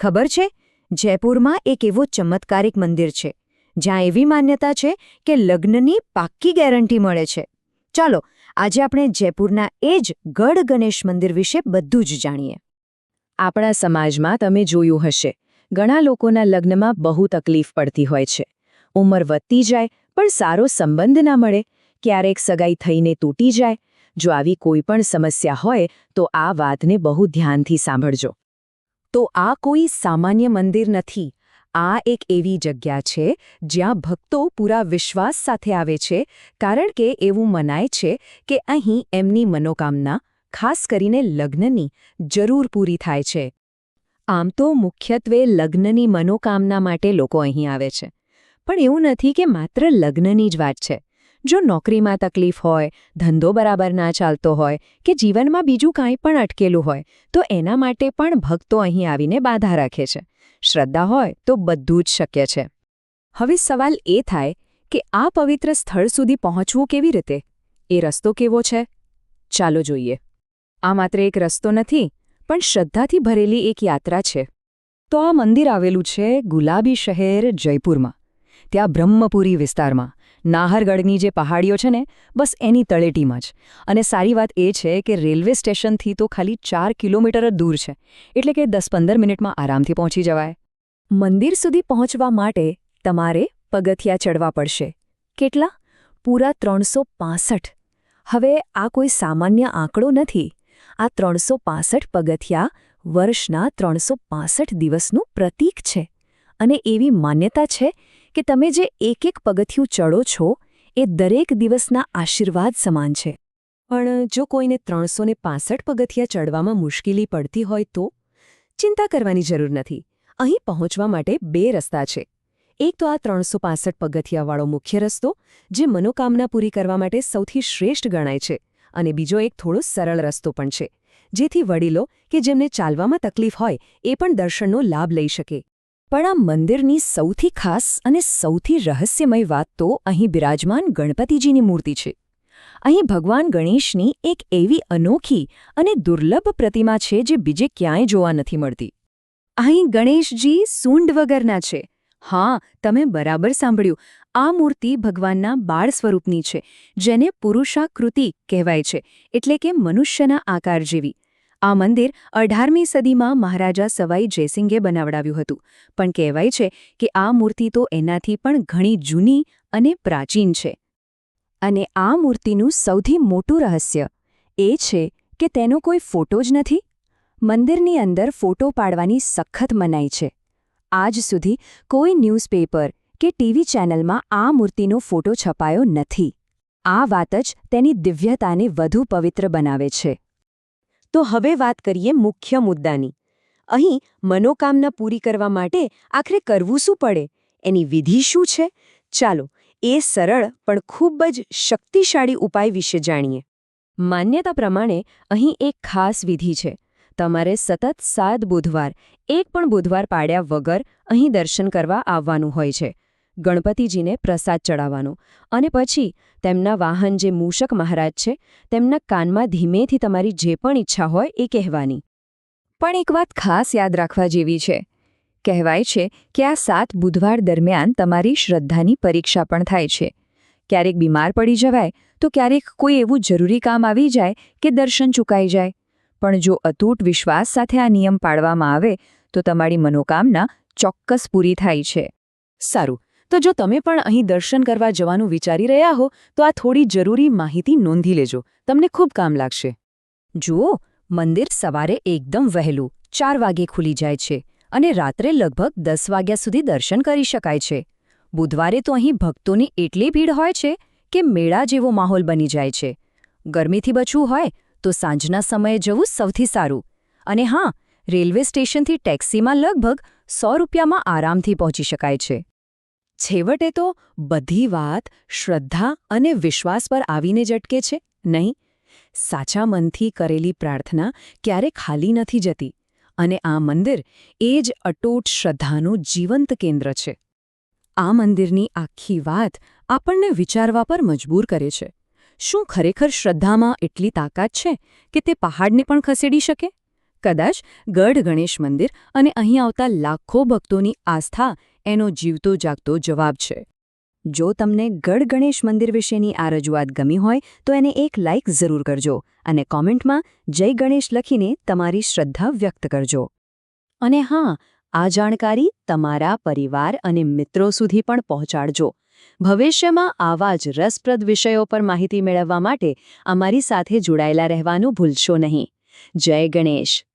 ખબર છે, જયપુરમાં એક એવો ચમત્કારિક મંદિર છે જ્યાં એવી માન્યતા છે કે લગ્નની પાક્કી ગેરંટી મળે છે. ચાલો આજે આપણે જયપુરના એ જ ગઢ ગણેશ મંદિર વિશે બધું જ જાણીએ. આપણા સમાજમાં તમે જોયું હશે, ઘણા લોકોના લગ્નમાં બહુ તકલીફ પડતી હોય છે. ઉંમર વધતી જાય પણ સારો સંબંધ ના મળે, ક્યારેક સગાઈ થઈને તૂટી જાય. જો આવી કોઈ પણ સમસ્યા હોય તો આ વાતને બહુ ધ્યાનથી સાંભળજો. તો આ કોઈ સામાન્ય મંદિર નથી. આ એક એવી જગ્યા છે જ્યાં ભક્તો પૂરા વિશ્વાસ સાથે આવે છે, કારણ કે એવું મનાય છે કે અહીં એમની મનોકામના, ખાસ કરીને લગ્નની, જરૂર પૂરી થાય છે. આમ તો મુખ્યત્વે લગ્નની મનોકામના માટે લોકો અહીં આવે છે. પણ એવું નથી કે માત્ર લગ્નની જ વાત છે. જો નોકરીમાં તકલીફ હોય, ધંધો બરાબર ના ચાલતો હોય કે જીવનમાં બીજું કાંઈ પણ અટકેલું હોય, તો એના માટે પણ ભક્તો અહીં આવીને બાધા રાખે છે. શ્રદ્ધા હોય તો બધું જ શક્ય છે. હવે સવાલ એ થાય કે આ પવિત્ર સ્થળ સુધી પહોંચવું કેવી રીતે? એ રસ્તો કેવો છે? ચાલો જોઈએ. આ માત્ર એક રસ્તો નથી, પણ શ્રદ્ધાથી ભરેલી એક યાત્રા છે. તો આ મંદિર આવેલું છે ગુલાબી શહેર જયપુરમાં. ત્યાં બ્રહ્મપુરી વિસ્તારમાં, નાહરગઢની જે પહાડીઓ છે ને, બસ એની તળેટીમાં જ. અને સારી વાત એ છે કે રેલવે સ્ટેશનથી તો ખાલી 4 કિલોમીટર જ દૂર છે, એટલે કે 10-15 મિનિટમાં આરામથી પહોંચી જવાય. મંદિર સુધી પહોંચવા માટે તમારે પગથિયાં ચડવા પડશે. કેટલા? પૂરા 365. હવે આ કોઈ સામાન્ય આંકડો નથી. આ 365 પગથિયાં વર્ષના 365 દિવસનું પ્રતીક છે. અને એવી માન્યતા છે કે તમે જે એક પગથિયું ચડો છો એ દરેક દિવસના આશીર્વાદ સમાન છે. પણ જો કોઈને 365 પગથિયાં ચડવામાં મુશ્કેલી પડતી હોય તો ચિંતા કરવાની જરૂર નથી. અહીં પહોંચવા માટે 2 રસ્તા છે. એક તો આ 365 પગથિયાંવાળો મુખ્ય રસ્તો, જે મનોકામના પૂરી કરવા માટે સૌથી શ્રેષ્ઠ ગણાય છે. અને બીજો એક થોડો સરળ રસ્તો પણ છે, જેથી વડીલો કે જેમને ચાલવામાં તકલીફ હોય એ પણ દર્શનનો લાભ લઈ શકે. પણ આ મંદિરની સૌથી ખાસ અને સૌથી રહસ્યમય વાત તો અહીં બિરાજમાન ગણપતિજીની મૂર્તિ છે. અહીં ભગવાન ગણેશની એક એવી અનોખી અને દુર્લભ પ્રતિમા છે જે બીજે ક્યાંય જોવા નથી મળતી. અહીં ગણેશજી સૂંઢ વગરના છે. હા, તમે બરાબર સાંભળ્યું. આ મૂર્તિ ભગવાનના બાળ સ્વરૂપની છે, જેને પુરુષાકૃતિ કહેવાય છે, એટલે કે મનુષ્યના આકાર જેવી. આ મંદિર 18મી સદીમાં મહારાજા સવાઈ જયસિંઘે બનાવડાવ્યું હતું. પણ કહેવાય છે કે આ મૂર્તિ તો એનાથી પણ ઘણી જૂની અને પ્રાચીન છે. અને આ મૂર્તિનું સૌથી મોટું રહસ્ય એ છે કે તેનો કોઈ ફોટો જ નથી. મંદિરની અંદર ફોટો પાડવાની સખત મનાઈ છે. આજ સુધી કોઈ ન્યૂઝપેપર કે ટીવી ચેનલમાં આ મૂર્તિનો ફોટો છપાયો નથી. આ વાત જ તેની દિવ્યતાને વધુ પવિત્ર બનાવે છે. તો હવે વાત કરીએ મુખ્ય મુદ્દાની. અહીં મનોકામના પૂરી કરવા માટે આખરે કરવું શું પડે? એની વિધિ શું છે? ચાલો એ સરળ પણ ખૂબ જ શક્તિશાળી ઉપાય વિશે જાણીએ. માન્યતા પ્રમાણે અહીં એક ખાસ વિધિ છે. તમારે સતત 7 બુધવાર, એક પણ બુધવાર પાડ્યા વગર અહીં દર્શન કરવા આવવાનું હોય છે. ગણપતિજીને પ્રસાદ ચડાવવાનો અને પછી તેમના વાહન જે મૂષક મહારાજ છે, તેમના કાનમાં ધીમેથી તમારી જે પણ ઈચ્છા હોય એ કહેવાની. પણ એક વાત ખાસ યાદ રાખવા જેવી છે. કહેવાય છે કે આ 7 બુધવાર દરમિયાન તમારી શ્રદ્ધાની પરીક્ષા પણ થાય છે. ક્યારેક બીમાર પડી જવાય તો ક્યારેક કોઈ એવું જરૂરી કામ આવી જાય કે દર્શન ચૂકાઈ જાય. પણ જો અતૂટ વિશ્વાસ સાથે આ નિયમ પાળવામાં આવે તો તમારી મનોકામના ચોક્કસ પૂરી થાય છે. સારું, તો જો તમે પણ અહીં દર્શન કરવા જવાનું વિચારી રહ્યા હો તો આ થોડી જરૂરી માહિતી નોંધી લેજો. તમને ખૂબ કામ લાગશે. જુઓ, મંદિર સવારે એકદમ વહેલું 4 વાગે ખુલી જાય છે અને રાત્રે લગભગ 10 વાગ્યા સુધી દર્શન કરી શકાય છે. બુધવારે તો અહીં ભક્તોની એટલી ભીડ હોય છે કે મેળા જેવો માહોલ બની જાય છે. ગરમીથી બચવું હોય તો સાંજના સમયે જવું સૌથી સારું. અને હા, રેલવે સ્ટેશનથી ટેક્સીમાં લગભગ 100 રૂપિયામાં આરામથી પહોંચી શકાય છે. છેવટે તો બધી વાત શ્રદ્ધા અને વિશ્વાસ પર આવીને જ અટકે છે, નહીં? સાચા મનથી કરેલી પ્રાર્થના ક્યારેય ખાલી નથી જતી. અને આ મંદિર એ જ અટૂટ શ્રદ્ધાનું જીવંત કેન્દ્ર છે. આ મંદિરની આખી વાત આપણને વિચારવા પર મજબૂર કરે છે. શું ખરેખર શ્રદ્ધામાં એટલી તાકાત છે કે તે પહાડને પણ ખસેડી શકે? કદાચ ગઢ ગણેશ મંદિર અને અહીં આવતા લાખો ભક્તોની આસ્થા એનો જીવતો જાગતો જવાબ છે. જો તમને ગઢ ગણેશ મંદિર વિશેની આ રજૂઆત ગમી હોય તો એને એક લાઇક જરૂર કરજો અને કોમેન્ટમાં જય ગણેશ લખીને તમારી શ્રદ્ધા વ્યક્ત કરજો. અને હા, આ જાણકારી તમારા પરિવાર અને મિત્રો સુધી પણ પહોંચાડજો. ભવિષ્યમાં આવા જ રસપ્રદ વિષયો પર માહિતી મેળવવા માટે અમારી સાથે જોડાયેલા રહેવાનું ભૂલશો નહીં. જય ગણેશ.